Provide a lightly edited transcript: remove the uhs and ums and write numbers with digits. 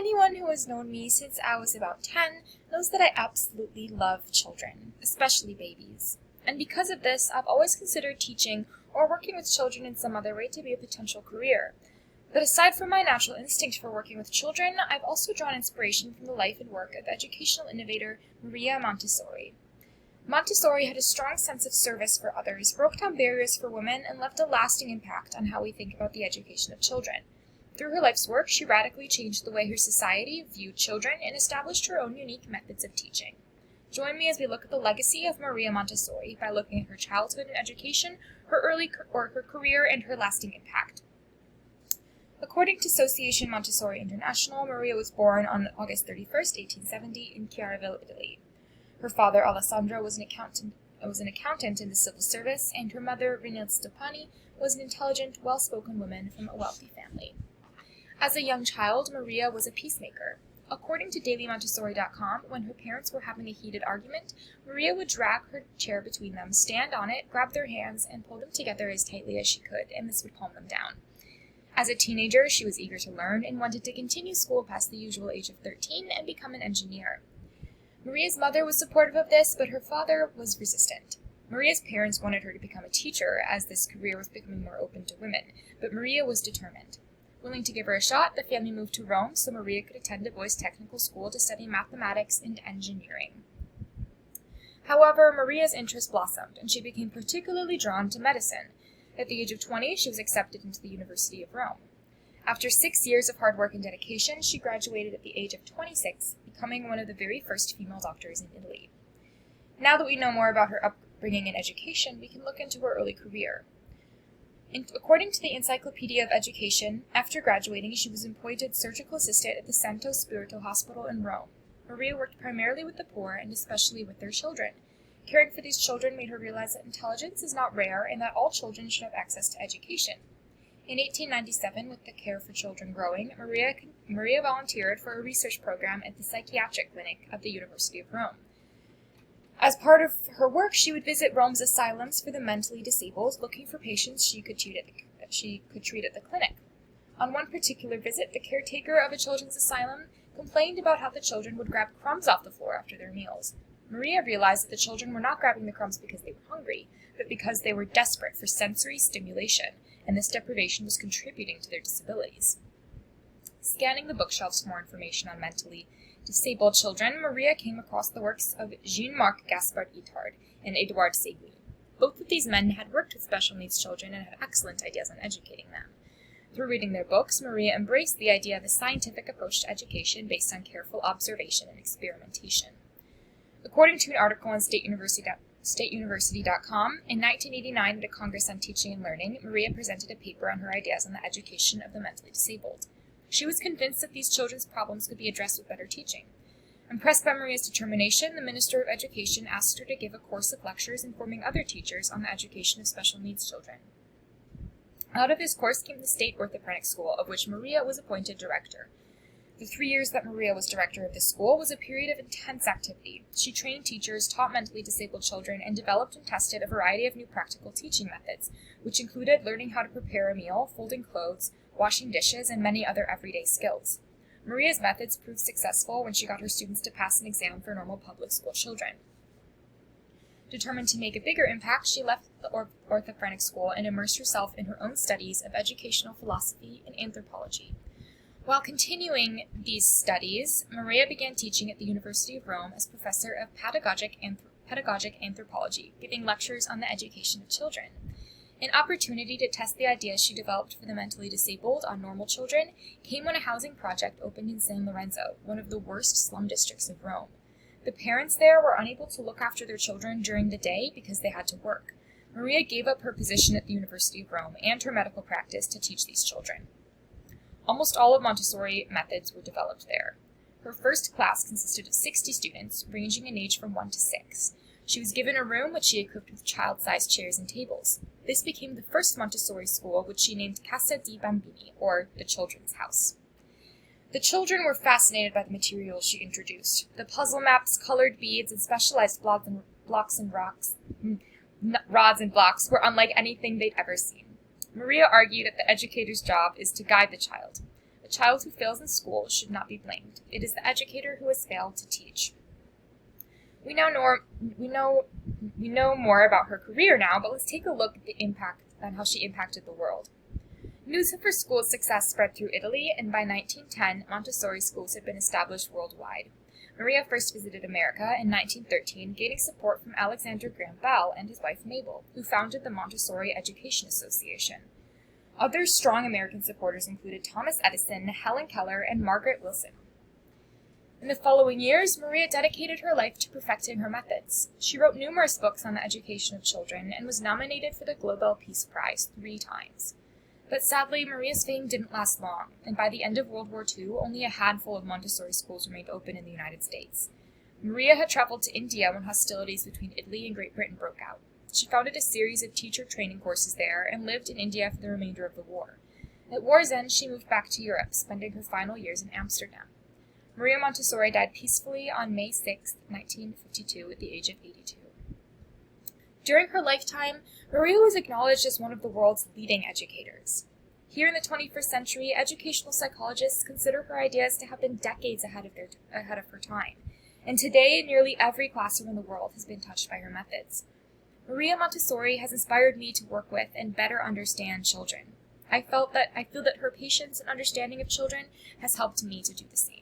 Anyone who has known me since I was about 10 knows that I absolutely love children, especially babies. And because of this, I've always considered teaching or working with children in some other way to be a potential career. But aside from my natural instinct for working with children, I've also drawn inspiration from the life and work of educational innovator Maria Montessori. Montessori had a strong sense of service for others, broke down barriers for women, and left a lasting impact on how we think about the education of children. Through her life's work, she radically changed the way her society viewed children and established her own unique methods of teaching. Join me as we look at the legacy of Maria Montessori by looking at her childhood and education, her her career, and her lasting impact. According to Association Montessori International, Maria was born on August 31st, 1870, in Chiaraville, Italy. Her father, Alessandro, was an accountant in the civil service, and her mother, Renate Stepani, was an intelligent, well-spoken woman from a wealthy family. As a young child, Maria was a peacemaker. According to DailyMontessori.com, when her parents were having a heated argument, Maria would drag her chair between them, stand on it, grab their hands, and pull them together as tightly as she could, and this would calm them down. As a teenager, she was eager to learn and wanted to continue school past the usual age of 13 and become an engineer. Maria's mother was supportive of this, but her father was resistant. Maria's parents wanted her to become a teacher, as this career was becoming more open to women, but Maria was determined. Willing to give her a shot, the family moved to Rome so Maria could attend a boys' technical school to study mathematics and engineering. However, Maria's interest blossomed, and she became particularly drawn to medicine. At the age of 20, she was accepted into the University of Rome. After 6 years of hard work and dedication, she graduated at the age of 26, becoming one of the very first female doctors in Italy. Now that we know more about her upbringing and education, we can look into her early career. According to the Encyclopedia of Education, after graduating, she was appointed surgical assistant at the Santo Spirito Hospital in Rome. Maria worked primarily with the poor and especially with their children. Caring for these children made her realize that intelligence is not rare and that all children should have access to education. In 1897, with the care for children growing, Maria volunteered for a research program at the psychiatric clinic of the University of Rome. As part of her work, she would visit Rome's asylums for the mentally disabled, looking for patients she could treat at the clinic. On one particular visit, the caretaker of a children's asylum complained about how the children would grab crumbs off the floor after their meals. Maria realized that the children were not grabbing the crumbs because they were hungry, but because they were desperate for sensory stimulation, and this deprivation was contributing to their disabilities. Scanning the bookshelves for more information on mentally disabled children, Maria came across the works of Jean-Marc Gaspard Itard and Edouard Seguin. Both of these men had worked with special needs children and had excellent ideas on educating them. Through reading their books, Maria embraced the idea of a scientific approach to education based on careful observation and experimentation. According to an article on StateUniversity.com, in 1989 at a Congress on Teaching and Learning, Maria presented a paper on her ideas on the education of the mentally disabled. She was convinced that these children's problems could be addressed with better teaching. Impressed by Maria's determination, the Minister of Education asked her to give a course of lectures informing other teachers on the education of special needs children. Out of this course came the State Orthopedic School, of which Maria was appointed director. The 3 years that Maria was director of this school was a period of intense activity. She trained teachers, taught mentally disabled children, and developed and tested a variety of new practical teaching methods, which included learning how to prepare a meal, folding clothes, washing dishes, and many other everyday skills. Maria's methods proved successful when she got her students to pass an exam for normal public school children. Determined to make a bigger impact, she left the orthophrenic school and immersed herself in her own studies of educational philosophy and anthropology. While continuing these studies, Maria began teaching at the University of Rome as professor of pedagogic anthropology, giving lectures on the education of children. An opportunity to test the ideas she developed for the mentally disabled on normal children came when a housing project opened in San Lorenzo, one of the worst slum districts of Rome. The parents there were unable to look after their children during the day because they had to work. Maria gave up her position at the University of Rome and her medical practice to teach these children. Almost all of Montessori methods were developed there. Her first class consisted of 60 students, ranging in age from 1 to 6. She was given a room which she equipped with child-sized chairs and tables. This became the first Montessori school, which she named Casa di Bambini, or the Children's House. The children were fascinated by the materials she introduced. The puzzle maps, colored beads, and specialized rods and blocks were unlike anything they'd ever seen. Maria argued that the educator's job is to guide the child. A child who fails in school should not be blamed. It is the educator who has failed to teach. We know more about her career now, but let's take a look at the impact on how she impacted the world. News of her school's success spread through Italy, and by 1910, Montessori schools had been established worldwide. Maria first visited America in 1913, gaining support from Alexander Graham Bell and his wife Mabel, who founded the Montessori Education Association. Other strong American supporters included Thomas Edison, Helen Keller, and Margaret Wilson. In the following years, Maria dedicated her life to perfecting her methods. She wrote numerous books on the education of children and was nominated for the Nobel Peace Prize 3 times. But sadly, Maria's fame didn't last long, and by the end of World War II, only a handful of Montessori schools remained open in the United States. Maria had traveled to India when hostilities between Italy and Great Britain broke out. She founded a series of teacher training courses there and lived in India for the remainder of the war. At war's end, she moved back to Europe, spending her final years in Amsterdam. Maria Montessori died peacefully on May 6, 1952, at the age of 82. During her lifetime, Maria was acknowledged as one of the world's leading educators. Here in the 21st century, educational psychologists consider her ideas to have been decades ahead of her time, and today nearly every classroom in the world has been touched by her methods. Maria Montessori has inspired me to work with and better understand children. I feel that her patience and understanding of children has helped me to do the same.